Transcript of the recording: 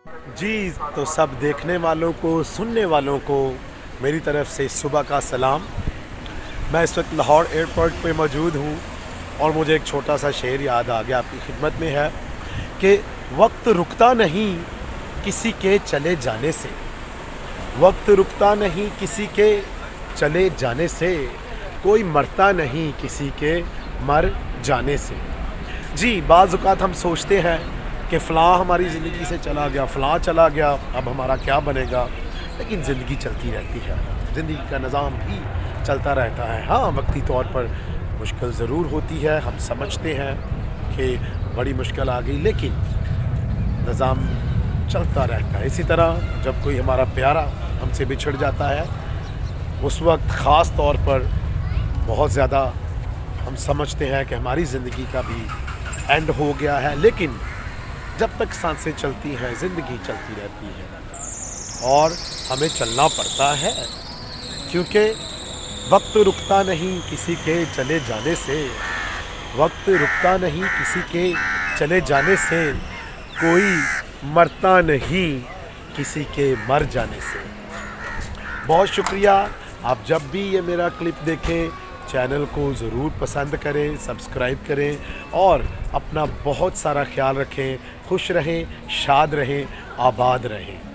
जी, तो सब देखने वालों को, सुनने वालों को मेरी तरफ से सुबह का सलाम। मैं इस वक्त लाहौर एयरपोर्ट पे मौजूद हूँ और मुझे एक छोटा सा शेर याद आ गया, आपकी खिदमत में है कि वक्त रुकता नहीं किसी के चले जाने से, वक्त रुकता नहीं किसी के चले जाने से, कोई मरता नहीं किसी के मर जाने से। जी, बाज़ औक़ात हम सोचते हैं कि फ़लाँ हमारी ज़िंदगी से चला गया, फ़लाँ चला गया, अब हमारा क्या बनेगा। लेकिन ज़िंदगी चलती रहती है, ज़िंदगी का निज़ाम भी चलता रहता है। हाँ, वक्ती तौर पर मुश्किल ज़रूर होती है, हम समझते हैं कि बड़ी मुश्किल आ गई, लेकिन निज़ाम चलता रहता है। इसी तरह जब कोई हमारा प्यारा हमसे बिछड़ जाता है, उस वक्त ख़ास तौर पर बहुत ज़्यादा हम समझते हैं कि हमारी ज़िंदगी का भी एंड हो गया है। लेकिन जब तक सांसें चलती हैं, ज़िंदगी चलती रहती है और हमें चलना पड़ता है, क्योंकि वक्त रुकता नहीं किसी के चले जाने से, वक्त रुकता नहीं किसी के चले जाने से, कोई मरता नहीं किसी के मर जाने से। बहुत शुक्रिया। आप जब भी ये मेरा क्लिप देखें, चैनल को ज़रूर पसंद करें, सब्सक्राइब करें और अपना बहुत सारा ख्याल रखें। खुश रहें, शाद रहें, आबाद रहें।